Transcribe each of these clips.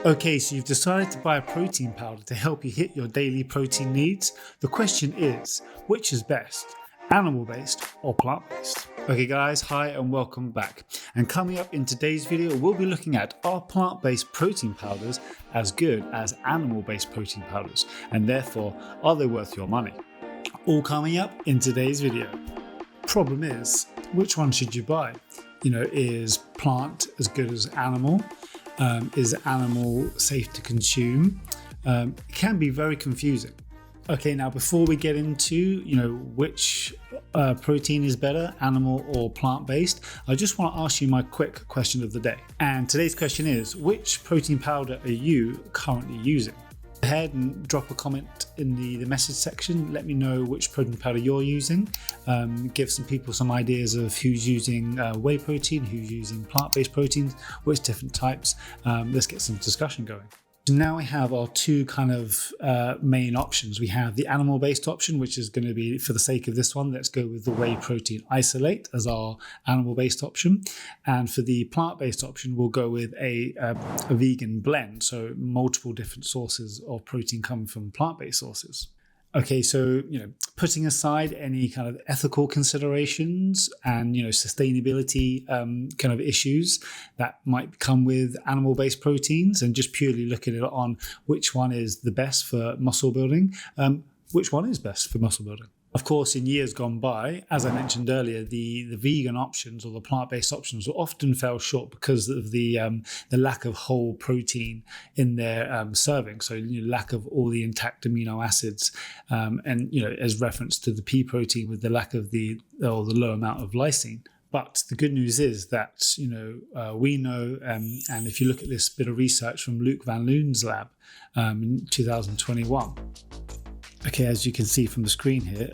Okay, so you've decided to buy a protein powder to help you hit your daily protein needs. The question is, which is best, animal-based or plant-based? Okay guys, hi and welcome back. And coming up in today's video, we'll be looking at, are plant-based protein powders as good as animal-based protein powders? And therefore, are they worth your money? All coming up in today's video. Problem is, which one should you buy? Is plant as good as animal? Is animal safe to consume? It can be very confusing. Okay, now before we get into which protein is better, animal or plant-based, I just want to ask you my quick question of the day. And today's question is, which protein powder are you currently using? Go ahead and drop a comment in the message section. Let me know which protein powder you're using. Give some people some ideas of who's using whey protein, who's using plant-based proteins, which different types. Let's get some discussion going. So now we have our two kind of main options. We have the animal-based option, which is going to be, for the sake of this one, let's go with the whey protein isolate as our animal-based option. And for the plant-based option, we'll go with a vegan blend. So multiple different sources of protein coming from plant-based sources. Okay, so putting aside any kind of ethical considerations and sustainability kind of issues that might come with animal-based proteins, and just purely looking at it on which one is the best for muscle building, which one is best for muscle building? Of course, in years gone by, as I mentioned earlier, the vegan options or the plant-based options often fell short because of the lack of whole protein in their serving. So lack of all the intact amino acids, and as reference to the pea protein with the lack of the low amount of lysine. But the good news is that we know, and if you look at this bit of research from Luc Van Loon's lab in 2021. Okay, as you can see from the screen here,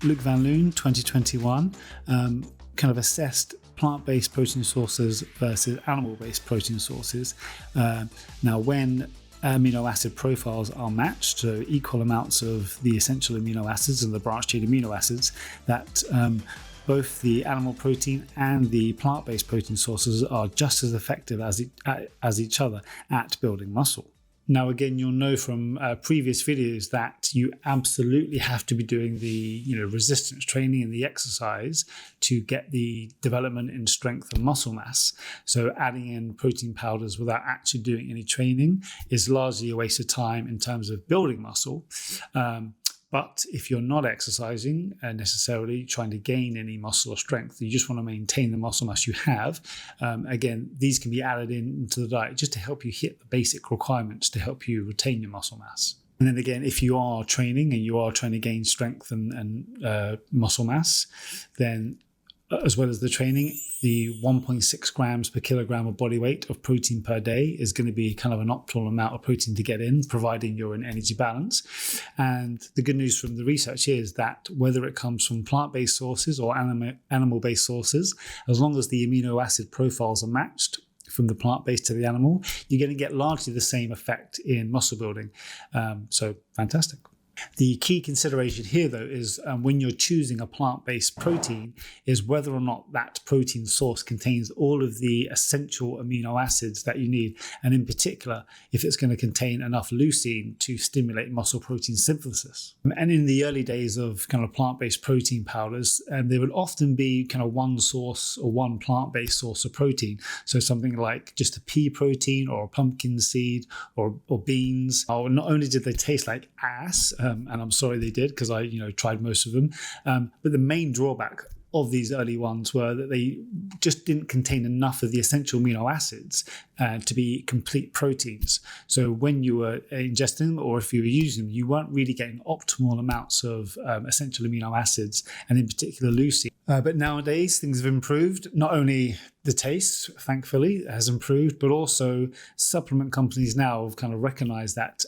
Luc Van Loon, 2021, kind of assessed plant-based protein sources versus animal-based protein sources. Now, when amino acid profiles are matched, so equal amounts of the essential amino acids and the branched-chain amino acids, that both the animal protein and the plant-based protein sources are just as effective as each other at building muscle. Now, again, you'll know from previous videos that you absolutely have to be doing the resistance training and the exercise to get the development in strength and muscle mass. So adding in protein powders without actually doing any training is largely a waste of time in terms of building muscle. But if you're not exercising and necessarily trying to gain any muscle or strength, you just want to maintain the muscle mass you have. Again, these can be added into the diet just to help you hit the basic requirements to help you retain your muscle mass. And then again, if you are training and you are trying to gain strength and muscle mass, then as well as the training, the 1.6 grams per kilogram of body weight of protein per day is going to be kind of an optimal amount of protein to get in, providing you're in energy balance. And the good news from the research is that whether it comes from plant-based sources or animal-based sources, as long as the amino acid profiles are matched from the plant-based to the animal, you're going to get largely the same effect in muscle building. So fantastic. The key consideration here, though, is when you're choosing a plant-based protein, is whether or not that protein source contains all of the essential amino acids that you need, and in particular, if it's going to contain enough leucine to stimulate muscle protein synthesis. And in the early days of kind of plant-based protein powders, there would often be kind of one source or one plant-based source of protein. So something like just a pea protein or a pumpkin seed or beans. Or not only did they taste like ass, and I'm sorry they did, because I tried most of them. But the main drawback of these early ones were that they just didn't contain enough of the essential amino acids to be complete proteins. So when you were ingesting them, or if you were using them, you weren't really getting optimal amounts of essential amino acids, and in particular leucine. But nowadays things have improved. Not only the taste, thankfully, has improved, but also supplement companies now have kind of recognized that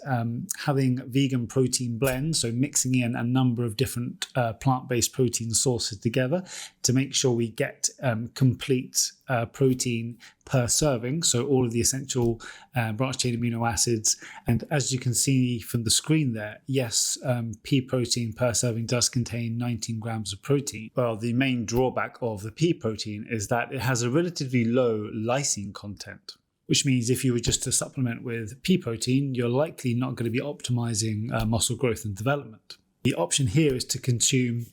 having vegan protein blends, so mixing in a number of different plant-based protein sources together to make sure we get complete protein per serving, so all of the essential branched chain amino acids. And as you can see from the screen there, yes, pea protein per serving does contain 19 grams of protein. Well, the main drawback of the pea protein is that it has a relatively low lysine content. which means if you were just to supplement with pea protein, you're likely not going to be optimizing muscle growth and development. The option here is to consume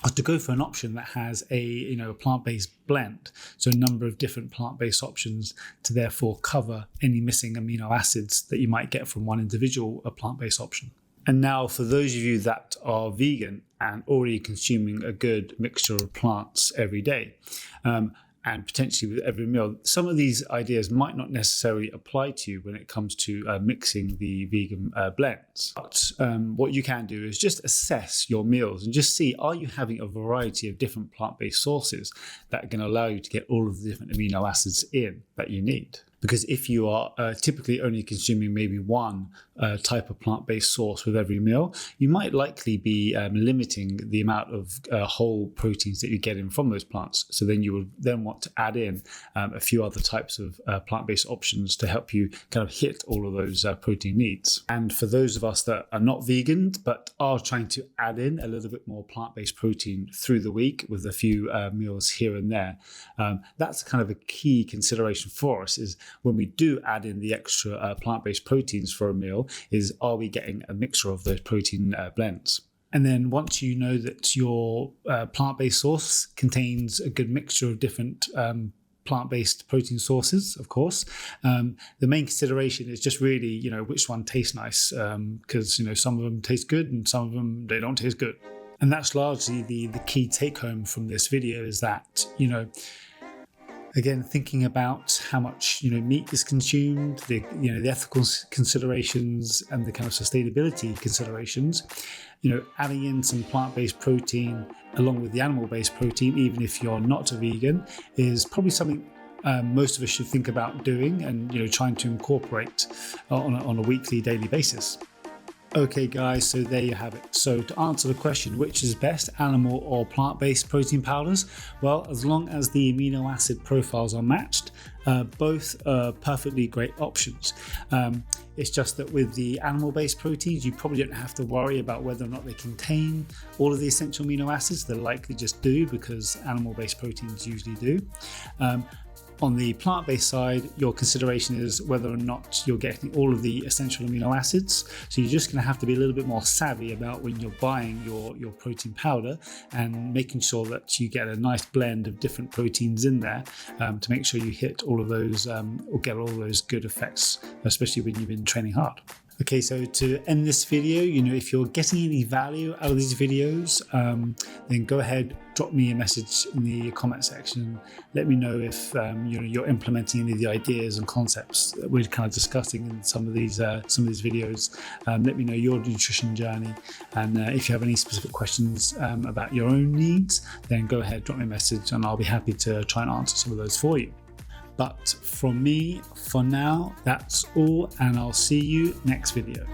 or to go for an option that has a plant-based blend, so a number of different plant-based options to therefore cover any missing amino acids that you might get from one individual plant-based option. And now for those of you that are vegan and already consuming a good mixture of plants every day, and potentially with every meal, some of these ideas might not necessarily apply to you when it comes to mixing the vegan blends. But what you can do is just assess your meals and just see, are you having a variety of different plant-based sources that are going to allow you to get all of the different amino acids in that you need? Because if you are typically only consuming maybe one type of plant-based source with every meal, you might likely be limiting the amount of whole proteins that you're getting from those plants. So then you would then want to add in a few other types of plant-based options to help you kind of hit all of those protein needs. And for those of us that are not vegan but are trying to add in a little bit more plant-based protein through the week with a few meals here and there, that's kind of a key consideration for us, is when we do add in the extra plant-based proteins for a meal, is are we getting a mixture of those protein blends? And then once you know that your plant-based source contains a good mixture of different plant-based protein sources, of course, the main consideration is just really, which one tastes nice, because, some of them taste good and some of them, they don't taste good. And that's largely the key take home from this video, is that, again, thinking about how much meat is consumed, the ethical considerations and the kind of sustainability considerations, adding in some plant-based protein along with the animal-based protein, even if you're not a vegan, is probably something most of us should think about doing and trying to incorporate on a weekly, daily basis. Okay guys, so there you have it. So to answer the question, which is best, animal or plant-based protein powders? Well, as long as the amino acid profiles are matched, both are perfectly great options. It's just that with the animal-based proteins, you probably don't have to worry about whether or not they contain all of the essential amino acids. They likely just do, because animal-based proteins usually do. On the plant-based side, your consideration is whether or not you're getting all of the essential amino acids. So you're just going to have to be a little bit more savvy about when you're buying your protein powder and making sure that you get a nice blend of different proteins in there to make sure you hit all of those or get all of those good effects, especially when you've been training hard. Okay, so to end this video, if you're getting any value out of these videos, then go ahead, drop me a message in the comment section. Let me know if you're implementing any of the ideas and concepts that we're kind of discussing in some of these videos. Let me know your nutrition journey, and if you have any specific questions about your own needs, then go ahead, drop me a message, and I'll be happy to try and answer some of those for you. But from me, for now, that's all, and I'll see you next video.